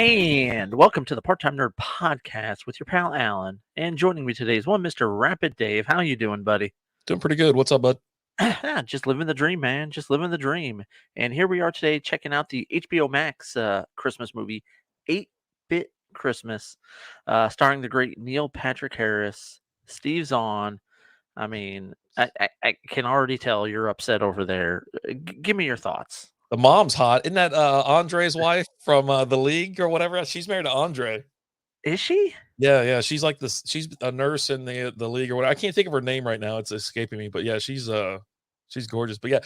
And welcome to the Part-Time Nerd Podcast with your pal Alan. And joining me today is one Mr. Rapid Dave. How you doing, buddy? Doing pretty good. What's up, bud? Just living the dream, man. Just living the dream. And here we are today checking out the HBO Max Christmas movie, 8-Bit Christmas, starring the great Neil Patrick Harris, Steve Zahn. I mean, I can already tell you're upset over there. Give me your thoughts. The mom's hot. Isn't that Andre's wife from The League or whatever? She's married to Andre. Is she? Yeah. She's like this. She's a nurse in the League or whatever. I can't think of her name right now. It's escaping me. But yeah, she's gorgeous. But yeah,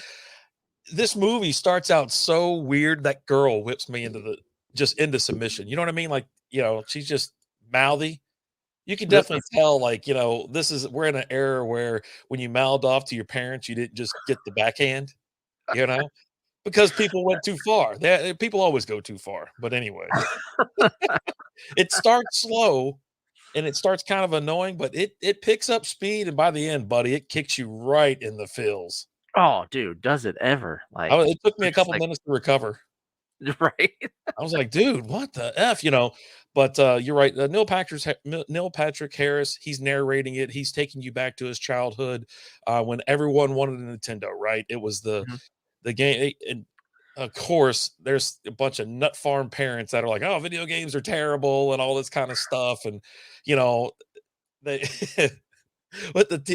this movie starts out so weird. That girl whips me into submission. You know what I mean? Like, she's just mouthy. You can definitely tell, like, we're in an era where when you mouthed off to your parents, you didn't just get the backhand, because people went too far. People always go too far. But anyway, it starts slow and it starts kind of annoying, but it picks up speed. And by the end, buddy, it kicks you right in the feels. Oh, dude, does it ever? Like, it took me a couple minutes to recover. Right. I was like, dude, what the F, But you're right. Neil Patrick Harris, he's narrating it. He's taking you back to his childhood when everyone wanted a Nintendo, right? It was the game. And of course, there's a bunch of nut farm parents that are like, oh, video games are terrible and all this kind of stuff. And, they,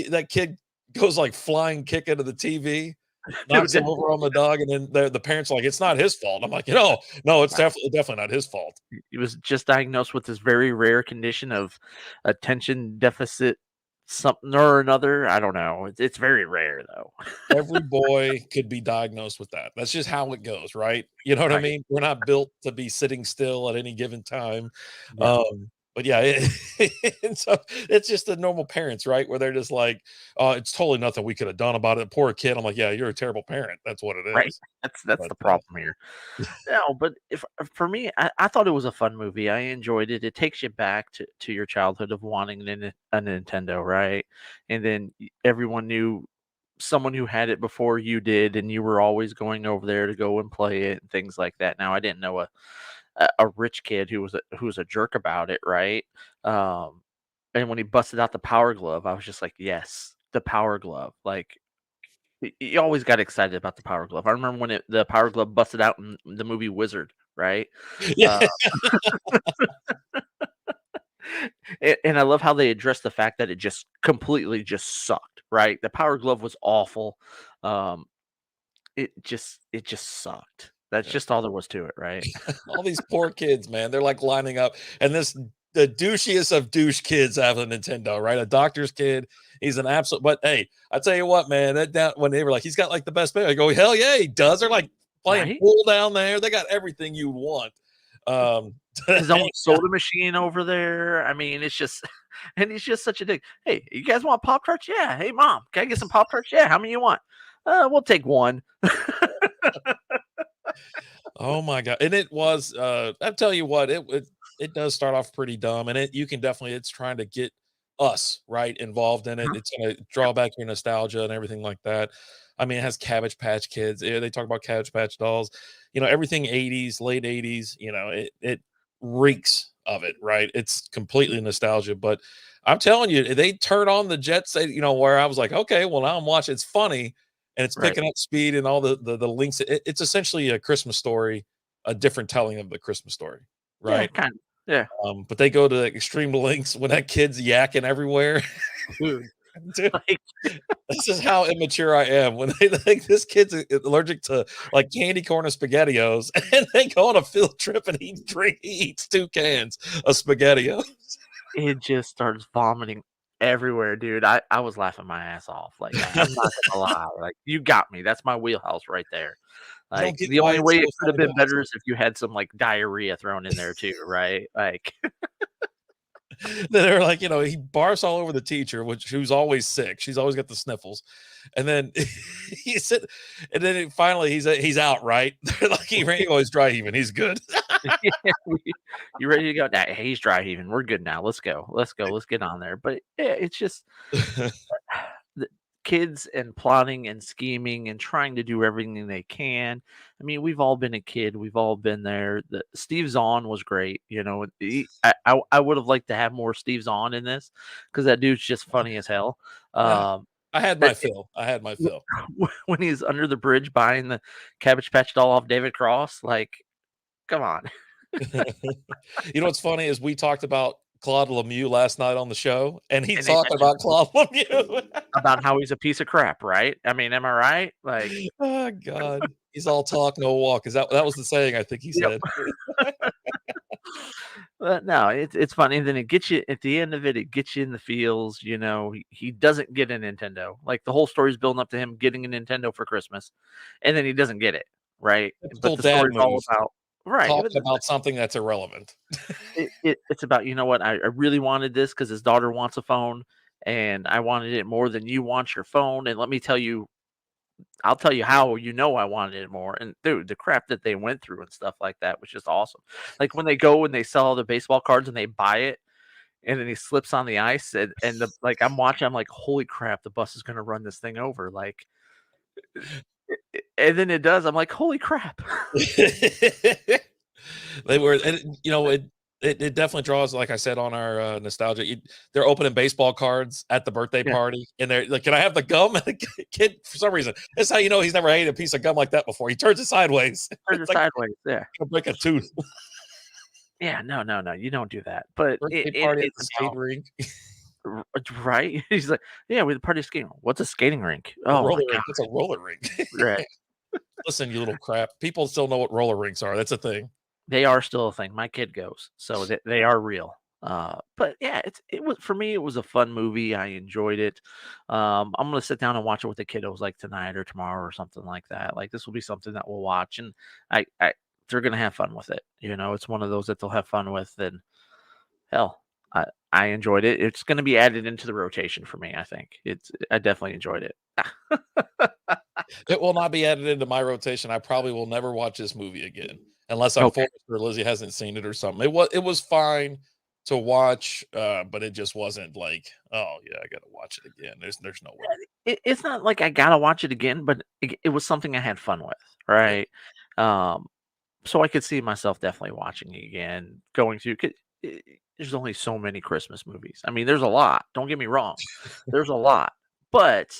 that kid goes like flying kick into the TV. Knocks him over on the dog, and then the parents are like, it's not his fault. I'm like, no, it's definitely not his fault. He was just diagnosed with this very rare condition of attention deficit something or another. I don't know. It's very rare, though. Every boy could be diagnosed with that. That's just how it goes, right? You know what I mean? We're not built to be sitting still at any given time. Yeah. But yeah, so it's just the normal parents, right? Where they're just like, it's totally nothing we could have done about it. Poor kid. I'm like, yeah, you're a terrible parent. That's what it is. Right. That's the problem here. No, but for me, I thought it was a fun movie. I enjoyed it. It takes you back to your childhood of wanting a Nintendo, right? And then everyone knew someone who had it before you did, and you were always going over there to go and play it and things like that. Now, I didn't know a rich kid who was a jerk about it, right? And when he busted out the Power Glove, I was just like, yes, the Power Glove. Like, you always got excited about the Power Glove. I remember when the Power Glove busted out in the movie Wizard, right? Yeah. And I love how they addressed the fact that it just completely just sucked, right? The Power Glove was awful. It just sucked. That's just all there was to it, right? All these poor kids, man. They're like lining up, and the douchiest of douche kids have a Nintendo, right? A doctor's kid. He's an absolute. But hey, I tell you what, man. When they were like, he's got like the best player, I go, hell yeah, he does. They're like playing pool down there. They got everything you want. His own soda machine over there. I mean, it's just, and he's just such a dick. Hey, you guys want Pop-Tarts? Yeah. Hey, Mom, can I get some Pop-Tarts? Yeah. How many you want? We'll take one. Oh my God. And it was, I tell you what, it does start off pretty dumb, and it's trying to get us involved in it. It's going to draw back your nostalgia and everything like that. I mean, it has Cabbage Patch Kids. They talk about Cabbage Patch dolls, everything 80s, late 80s, it reeks of it, right? It's completely nostalgia. But I'm telling you, they turn on the jet set, where I was like, okay, well, now I'm watching. It's funny. And it's picking up speed and all the links. It's essentially a Christmas Story, a different telling of the Christmas Story, right? Yeah, kind of. Yeah. But they go to the extreme lengths when that kid's yakking everywhere. Dude, this is how immature I am. When they think this kid's allergic to like candy corn or SpaghettiOs, and they go on a field trip and he eats 2 cans of SpaghettiOs. It just starts vomiting everywhere, dude. I was laughing my ass off. Like, I'm not gonna lie. Like, you got me. That's my wheelhouse right there. Like, the only way it could have been better is if you had some like diarrhea thrown in there too, right? Like, they're like, he barfs all over the teacher, who's always sick. She's always got the sniffles, and then and then finally he's out, right? They're like, he's dry heaving. He's good. You ready to go? Nah, he's dry heaving. We're good now. Let's go. Let's get on there. But yeah, it's just kids and plotting and scheming and trying to do everything they can. I mean, we've all been a kid. We've all been there. Steve Zahn was great. I would have liked to have more Steve Zahn in this because that dude's just funny as hell. Yeah. Um, I had my fill. I had my fill. when he's under the bridge buying the Cabbage Patch doll off David Cross, like, come on. You know what's funny is we talked about Claude Lemieux last night on the show, and he's And they talking about Claude Lemieux. about how he's a piece of crap, right? I mean, am I right? Like, Oh God, he's all talk, no walk. Is that was the saying? I think he Yep. said. No, it's funny. And then it gets you at the end of it. It gets you in the feels. He doesn't get a Nintendo. Like the whole story's building up to him getting a Nintendo for Christmas, and then he doesn't get it. Right, But the story's all about talking about something that's irrelevant. It's about, you know what, I really wanted this because his daughter wants a phone, and I wanted it more than you want your phone. And let me tell you, I'll tell you how I wanted it more. And dude, the crap that they went through and stuff like that was just awesome. Like when they go and they sell all the baseball cards and they buy it, and then he slips on the ice, and I'm watching, I'm like, holy crap, the bus is gonna run this thing over. Like, and then it does. I'm like, holy crap. They were, and it definitely draws, like I said, on our nostalgia. They're opening baseball cards at the birthday party, and they're like, "Can I have the gum?" And the kid, for some reason, that's how you know he's never ate a piece of gum like that before. He turns it sideways. Sideways, yeah. He'll break a tooth. Yeah, no, you don't do that. But Birthday party at the skate rink. Right? He's like, yeah, we're the party skating. What's a skating rink? Oh my God. It's a roller rink. Right. Listen, you little crap. People still know what roller rinks are. That's a thing. They are still a thing. My kid goes, so they are real. But yeah, it was, for me, it was a fun movie. I enjoyed it. I'm gonna sit down and watch it with the kiddos like tonight or tomorrow or something like that. Like this will be something that we'll watch, and I they're gonna have fun with it. It's one of those that they'll have fun with, and hell, I enjoyed it. It's gonna be added into the rotation for me. I think I definitely enjoyed it. It will not be added into my rotation. I probably will never watch this movie again unless I'm forced or Lizzie hasn't seen it or something. It was fine to watch, but it just wasn't like, oh yeah, I gotta watch it again. There's no way. It's not like I gotta watch it again, but it was something I had fun with, right? So I could see myself definitely watching it again, going through. There's only so many Christmas movies. I mean, there's a lot. Don't get me wrong, there's a lot, but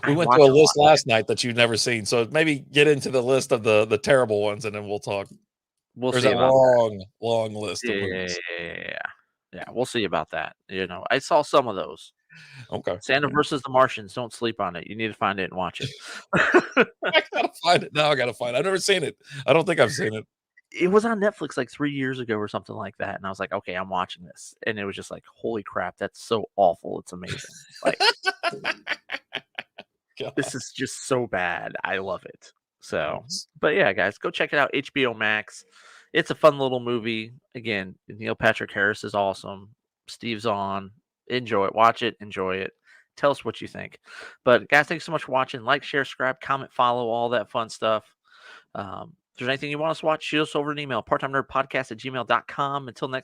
we went through a list last night that you've never seen. So maybe get into the list of the terrible ones, and then we'll talk. There's a long list of movies. Yeah, we'll see about that. I saw some of those. Okay. Santa versus the Martians. Don't sleep on it. You need to find it and watch it. I gotta find it now. I gotta find it. I've never seen it. I don't think I've seen it. It was on Netflix like 3 years ago or something like that, and I was like, okay, I'm watching this, and it was just like, holy crap, that's so awful. It's amazing. Like, this is just so bad. I love it. So, but yeah, guys, go check it out. HBO Max. It's a fun little movie. Again, Neil Patrick Harris is awesome. Steve Zahn. Enjoy it. Watch it. Enjoy it. Tell us what you think. But guys, thanks so much for watching. Like, share, subscribe, comment, follow, all that fun stuff. If there's anything you want us to watch, shoot us over an email, parttimenerdpodcast@gmail.com. Until next time.